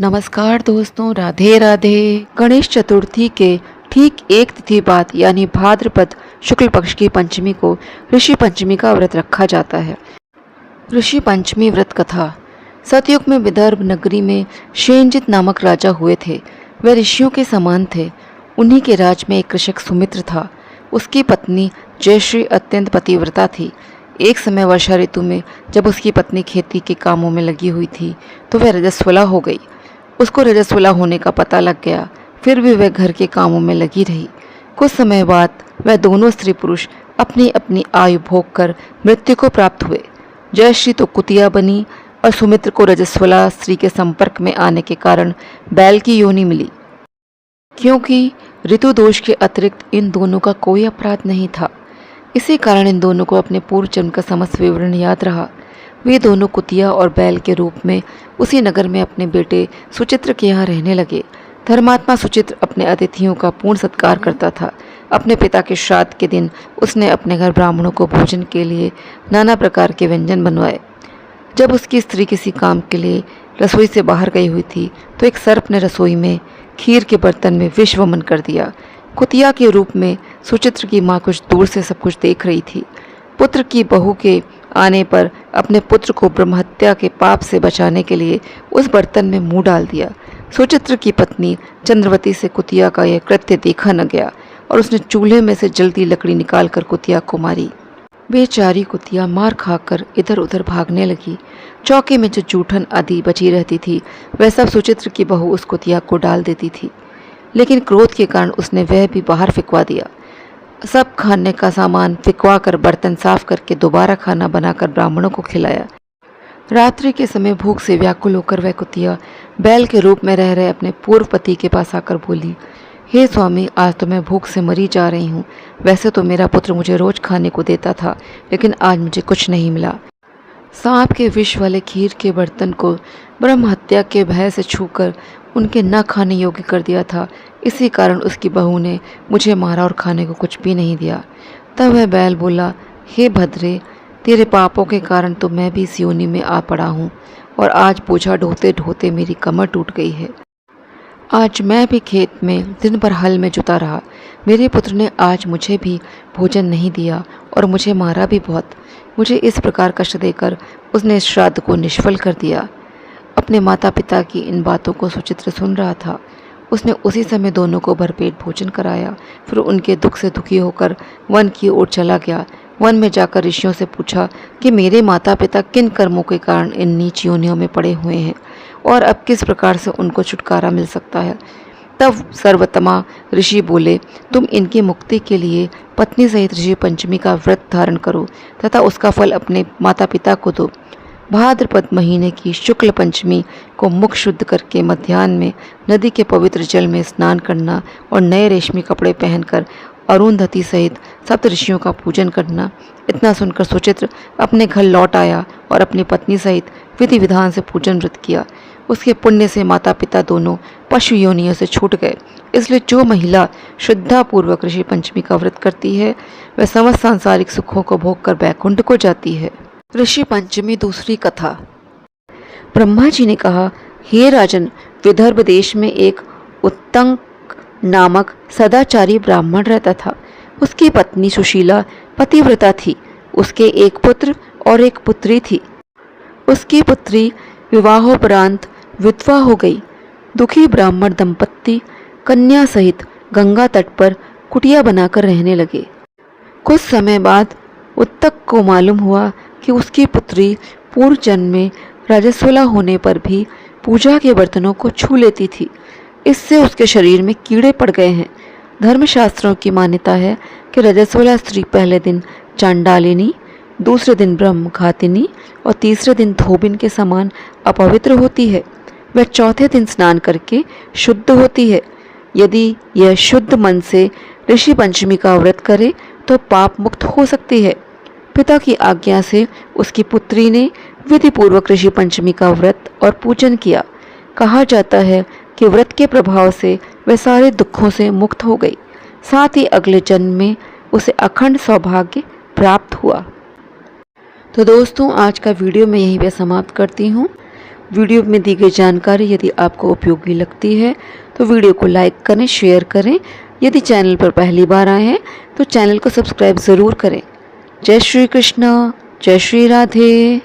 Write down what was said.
नमस्कार दोस्तों, राधे राधे। गणेश चतुर्थी के ठीक एक तिथि बाद यानी भाद्रपद शुक्ल पक्ष की पंचमी को ऋषि पंचमी का व्रत रखा जाता है। ऋषि पंचमी व्रत कथा। सतयुग में विदर्भ नगरी में शेनजित नामक राजा हुए थे। वे ऋषियों के समान थे। उन्हीं के राज में एक कृषक सुमित्र था। उसकी पत्नी जयश्री अत्यंत पतिव्रता थी। एक समय वर्षा ऋतु में जब उसकी पत्नी खेती के कामों में लगी हुई थी तो वह रजस्वला हो गई। उसको रजस्वला होने का पता लग गया, फिर भी वह घर के कामों में लगी रही। कुछ समय बाद वह दोनों स्त्री पुरुष अपनी अपनी आयु भोग कर मृत्यु को प्राप्त हुए। जयश्री तो कुतिया बनी और सुमित्र को रजस्वला स्त्री के संपर्क में आने के कारण बैल की योनि मिली। क्योंकि ऋतु दोष के अतिरिक्त इन दोनों का कोई अपराध नहीं था, इसी कारण इन दोनों को अपने पूर्व जन्म का समस्त विवरण याद रहा। वे दोनों कुतिया और बैल के रूप में उसी नगर में अपने बेटे सुचित्र के यहाँ रहने लगे। धर्मात्मा सुचित्र अपने अतिथियों का पूर्ण सत्कार करता था। अपने पिता के श्राद्ध के दिन उसने अपने घर ब्राह्मणों को भोजन के लिए नाना प्रकार के व्यंजन बनवाए। जब उसकी स्त्री किसी काम के लिए रसोई से बाहर गई हुई थी तो एक सर्प ने रसोई में खीर के बर्तन में विष वमन कर दिया। कुतिया के रूप में सुचित्र की माँ कुछ दूर से सब कुछ देख रही थी। पुत्र की बहू के आने पर अपने पुत्र को ब्रह्महत्या के पाप से बचाने के लिए उस बर्तन में मुंह डाल दिया। सुचित्र की पत्नी चंद्रवती से कुतिया का यह कृत्य देखा न गया और उसने चूल्हे में से जलती लकड़ी निकालकर कुतिया को मारी। बेचारी कुतिया मार खाकर इधर उधर भागने लगी। चौके में जो जूठन आदि बची रहती थी वह सब सुचित्र की बहू उस कुतिया को डाल देती थी, लेकिन क्रोध के कारण उसने वह भी बाहर फिकवा दिया। सब खाने का सामान फिकवा कर बर्तन साफ करके दोबारा खाना बनाकर ब्राह्मणों को खिलाया। रात्रि के समय भूख से व्याकुल होकर वह कुतिया बैल के रूप में रह रहे अपने पूर्व पति के पास आकर बोली, हे स्वामी, आज तो मैं भूख से मरी जा रही हूँ। वैसे तो मेरा पुत्र मुझे रोज खाने को देता था, लेकिन आज मुझे कुछ नहीं मिला। सांप के विष वाले खीर के बर्तन को ब्रह्म हत्या के भय से छूकर उनके न खाने योग्य कर दिया था। इसी कारण उसकी बहू ने मुझे मारा और खाने को कुछ भी नहीं दिया। तब वह बैल बोला, हे भद्रे, तेरे पापों के कारण तो मैं भी इस योनि में आ पड़ा हूँ और आज बोझा ढोते ढोते मेरी कमर टूट गई है। आज मैं भी खेत में दिन भर हल में जुता रहा। मेरे पुत्र ने आज मुझे भी भोजन नहीं दिया और मुझे मारा भी बहुत। मुझे इस प्रकार कष्ट देकर उसने इस श्राद्ध को निष्फल कर दिया। अपने माता पिता की इन बातों को सुचित्र सुन रहा था। उसने उसी समय दोनों को भरपेट भोजन कराया, फिर उनके दुख से दुखी होकर वन की ओर चला गया। वन में जाकर ऋषियों से पूछा कि मेरे माता पिता किन कर्मों के कारण इन नीच योनियों में पड़े हुए हैं और अब किस प्रकार से उनको छुटकारा मिल सकता है। तब सर्वतमा ऋषि बोले, तुम इनकी मुक्ति के लिए पत्नी सहित ऋषि पंचमी का व्रत धारण करो तथा उसका फल अपने माता पिता को दो। भाद्रपद महीने की शुक्ल पंचमी को मुख शुद्ध करके मध्याह्न में नदी के पवित्र जल में स्नान करना और नए रेशमी कपड़े पहनकर अरुंधति सहित सप्त ऋषियों का पूजन करना। इतना सुनकर सुचित्र अपने घर लौट आया और अपनी पत्नी सहित विधि विधान से पूजन व्रत किया। उसके पुण्य से माता पिता दोनों पशु योनियों से छूट गए। इसलिए जो महिला श्रद्धापूर्वक ऋषि पंचमी का व्रत करती है वह समस्त सांसारिक सुखों को भोग कर बैकुंठ को जाती है। ऋषि पंचमी दूसरी कथा। ब्रह्मा जी ने कहा, हे राजन, विदर्भ देश में एक उत्तंक नामक सदाचारी ब्राह्मण रहता था। उसकी पत्नी सुशीला पतिव्रता थी। उसके एक पुत्र और एक पुत्री थी। उसकी पुत्री विवाहोपरांत विधवा हो गई। दुखी ब्राह्मण दंपत्ति कन्या सहित गंगा तट पर कुटिया बनाकर रहने लगे। कुछ समय बाद उत्तक को मालूम हुआ कि उसकी पुत्री पूर्व जन्म में रजस्वला होने पर भी पूजा के बर्तनों को छू लेती थी। इससे उसके शरीर में कीड़े पड़ गए हैं। धर्मशास्त्रों की मान्यता है कि रजस्वला स्त्री पहले दिन चांडालिनी, दूसरे दिन ब्रह्मघातिनी और तीसरे दिन धोबिन के समान अपवित्र होती है। वह चौथे दिन स्नान करके शुद्ध होती है। यदि यह शुद्ध मन से ऋषि पंचमी का व्रत करे तो पाप मुक्त हो सकती है। पिता की आज्ञा से उसकी पुत्री ने विधि पूर्वक ऋषि पंचमी का व्रत और पूजन किया। कहा जाता है कि व्रत के प्रभाव से वह सारे दुखों से मुक्त हो गई। साथ ही अगले जन्म में उसे अखंड सौभाग्य प्राप्त हुआ। तो दोस्तों, आज का वीडियो मैं यहीं पे समाप्त करती हूँ। वीडियो में दी गई जानकारी यदि आपको उपयोगी लगती है तो वीडियो को लाइक करें, शेयर करें। यदि चैनल पर पहली बार आए हैं तो चैनल को सब्सक्राइब ज़रूर करें। जय श्री कृष्ण, जय श्री राधे।